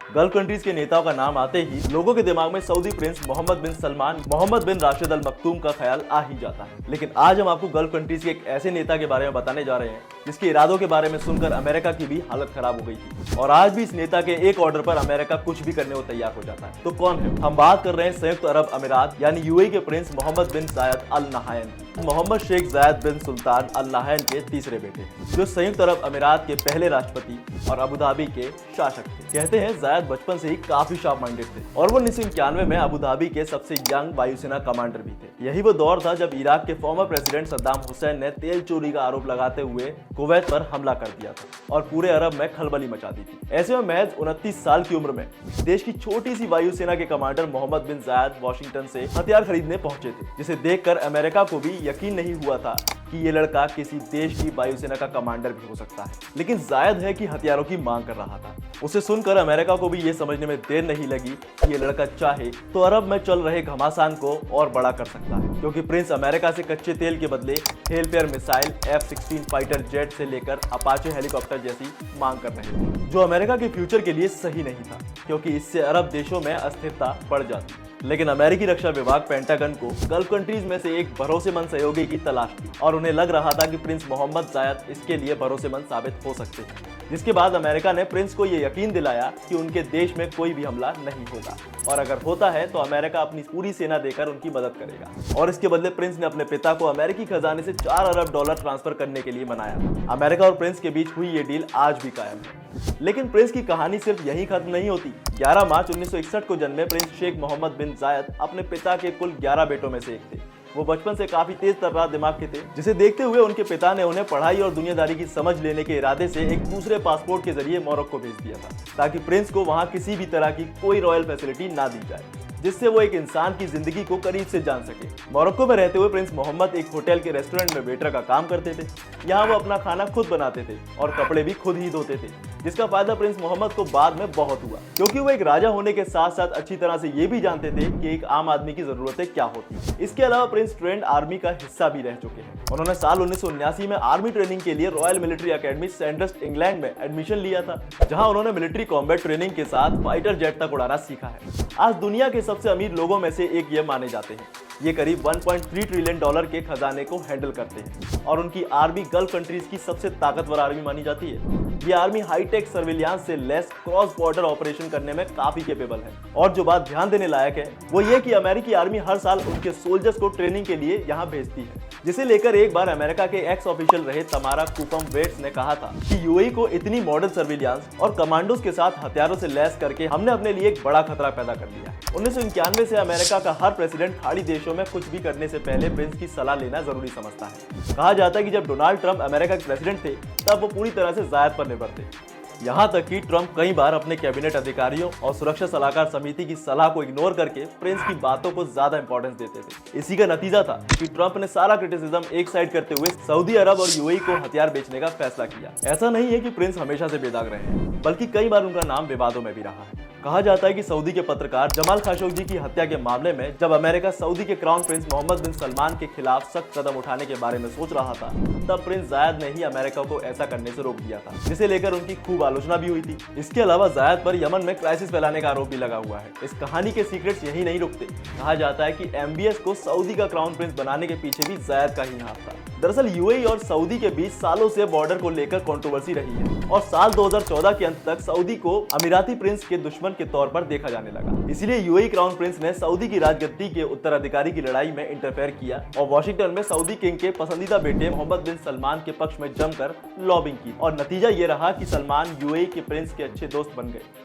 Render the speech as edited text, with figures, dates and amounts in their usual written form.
Gulf countries के नेताओं का नाम आते ही लोगों के दिमाग में सऊदी प्रिंस मोहम्मद बिन सलमान, मोहम्मद बिन राशिद अल मक्तूम का ख्याल आ ही जाता है। लेकिन आज हम आपको गल्फ कंट्रीज के एक ऐसे नेता के बारे में बताने जा रहे हैं जिसके इरादों के बारे में सुनकर अमेरिका की भी हालत खराब हो गई थी, और आज भी इस नेता के एक ऑर्डर पर अमेरिका कुछ भी करने को तैयार हो जाता है। तो कौन है? हम बात कर रहे हैं संयुक्त अरब अमीरात यानी यूएई के प्रिंस मोहम्मद बिन जायद अल नहायन, मोहम्मद शेख जायद बिन सुल्तान अल नहायन के तीसरे बेटे, जो संयुक्त अरब अमीरात के पहले राष्ट्रपति और अबू धाबी के शासक थे। कहते हैं जायद बचपन से ही काफी शार्प माइंडेड थे और वो 1991 में अबू धाबी के सबसे यंग वायुसेना कमांडर भी थे। यही वो दौर था जब इराक के फॉर्मर प्रेसिडेंट सद्दाम हुसैन ने तेल चोरी का आरोप लगाते हुए कुवैत पर हमला कर दिया था और पूरे अरब में खलबली मचा दी थी। ऐसे में महज 29 साल की उम्र में देश की छोटी सी वायुसेना के कमांडर मोहम्मद बिन जायद वॉशिंगटन से हथियार खरीदने पहुंचे थे, जिसे देखकर अमेरिका को भी यकीन नहीं हुआ था कि ये लड़का किसी देश की वायुसेना का कमांडर भी हो सकता है। लेकिन जायद है कि हथियारों की मांग कर रहा था। उसे सुनकर अमेरिका को भी ये समझने में देर नहीं लगी कि ये लड़का चाहे तो अरब में चल रहे घमासान को और बड़ा कर सकता है, क्योंकि प्रिंस अमेरिका से कच्चे तेल के बदले हेलफेयर मिसाइल, F-16 फाइटर जेट से लेकर अपाचे हेलीकॉप्टर जैसी मांग कर रहे थे, जो अमेरिका के फ्यूचर के लिए सही नहीं था, क्योंकि इससे अरब देशों में अस्थिरता बढ़ जाती। लेकिन अमेरिकी रक्षा विभाग पेंटागन को गल्फ कंट्रीज में से एक भरोसेमंद सहयोगी की तलाश थी और उन्हें लग रहा था कि प्रिंस मोहम्मद जायद इसके लिए भरोसेमंद साबित हो सकते हैं। जिसके बाद अमेरिका ने प्रिंस को यह यकीन दिलाया कि उनके देश में कोई भी हमला नहीं होगा, और अगर होता है तो अमेरिका अपनी पूरी सेना देकर उनकी मदद करेगा। और इसके बदले प्रिंस ने अपने पिता को अमेरिकी खजाने से $4 अरब ट्रांसफर करने के लिए मनाया। अमेरिका और प्रिंस के बीच हुई ये डील आज भी कायम है। लेकिन प्रिंस की कहानी सिर्फ यहीं खत्म नहीं होती। 11 मार्च 1961 को जन्मे प्रिंस शेख मोहम्मद बिन जायद अपने पिता के कुल 11 बेटों में से एक थे। वो बचपन से काफी तेज तर्रार दिमाग के थे, जिसे देखते हुए उनके पिता ने उन्हें पढ़ाई और दुनियादारी की समझ लेने के इरादे से एक दूसरे पासपोर्ट के जरिए मोरक्को भेज दिया था, ताकि प्रिंस को वहां किसी भी तरह की कोई रॉयल फैसिलिटी ना दी जाए, जिससे वो एक इंसान की जिंदगी को करीब से जान सके। मोरक्को में रहते हुए प्रिंस मोहम्मद एक होटल के रेस्टोरेंट में वेटर का काम करते थे। यहाँ वो अपना खाना खुद बनाते थे और कपड़े भी खुद ही धोते थे, जिसका फायदा प्रिंस मोहम्मद को बाद में बहुत हुआ, क्योंकि वो एक राजा होने के साथ साथ अच्छी तरह से ये भी जानते थे कि एक आम आदमी की जरूरतें क्या होती हैं। इसके अलावा प्रिंस ट्रेंड आर्मी का हिस्सा भी रह चुके हैं। उन्होंने साल 1979 में आर्मी ट्रेनिंग के लिए royal military academy Sandhurst England में एडमिशन लिया था, जहां उन्होंने मिलिट्री कॉम्बैट ट्रेनिंग के साथ फाइटर जेट तक उड़ाना सीखा है। आज दुनिया के सबसे अमीर लोगों में से एक ये माने जाते हैं। ये करीब $1.3 ट्रिलियन के खजाने को हैंडल करते हैं और उनकी आर्मी गल्फ कंट्रीज की सबसे ताकतवर आर्मी मानी जाती है। ये आर्मी हाईटेक सर्विलांस से लेस क्रॉस बॉर्डर ऑपरेशन करने में काफी कैपेबल है। और जो बात ध्यान देने लायक है वो ये कि अमेरिकी आर्मी हर साल उनके सोल्जर्स को ट्रेनिंग के लिए यहाँ भेजती है, जिसे लेकर एक बार अमेरिका के एक्स ऑफिशियल रहे तमारा कुपम वेट्स ने कहा था कि यूएई को इतनी मॉडर्न सर्विलांस और कमांडोज के साथ हथियारों से लैस करके हमने अपने लिए एक बड़ा खतरा पैदा कर दिया है। 1991 से अमेरिका का हर प्रेसिडेंट खाड़ी देशों में कुछ भी करने से पहले प्रिंस की सलाह लेना जरूरी समझता है। कहा जाता है कि जब डोनाल्ड ट्रंप अमेरिका के प्रेसिडेंट थे तब वो पूरी तरह से जायद पर निर्भर थे। यहाँ तक कि ट्रंप कई बार अपने कैबिनेट अधिकारियों और सुरक्षा सलाहकार समिति की सलाह को इग्नोर करके प्रिंस की बातों को ज्यादा इंपॉर्टेंस देते थे। इसी का नतीजा था कि ट्रंप ने सारा क्रिटिसिज्म एक साइड करते हुए सऊदी अरब और यूएई को हथियार बेचने का फैसला किया। ऐसा नहीं है कि प्रिंस हमेशा से बेदाग रहे हैं, बल्कि कई बार उनका नाम विवादों में भी रहा है। कहा जाता है कि सऊदी के पत्रकार जमाल खाशोगी की हत्या के मामले में जब अमेरिका सऊदी के क्राउन प्रिंस मोहम्मद बिन सलमान के खिलाफ सख्त कदम उठाने के बारे में सोच रहा था, तब प्रिंस जायद ने ही अमेरिका को ऐसा करने से रोक दिया था, जिसे लेकर उनकी खूब आलोचना भी हुई थी। इसके अलावा जायद पर यमन में क्राइसिस फैलाने का आरोप भी लगा हुआ है। इस कहानी के सीक्रेट्स यही नहीं रुकते। कहा जाता है कि एमबीएस को सऊदी का क्राउन प्रिंस बनाने के पीछे भी जायद का ही हाथ था। दरअसल यूएई और सऊदी के बीच सालों से बॉर्डर को लेकर कंट्रोवर्सी रही है और साल 2014 के अंत तक सऊदी को अमीराती प्रिंस के दुश्मन के तौर पर देखा जाने लगा। इसलिए यूएई क्राउन प्रिंस ने सऊदी की राजगद्दी के उत्तराधिकारी की लड़ाई में इंटरफेयर किया और वॉशिंगटन में सऊदी किंग के पसंदीदा बेटे मोहम्मद बिन सलमान के पक्ष में जमकर लॉबिंग की, और नतीजा ये रहा कि सलमान यूएई के प्रिंस के अच्छे दोस्त बन गए।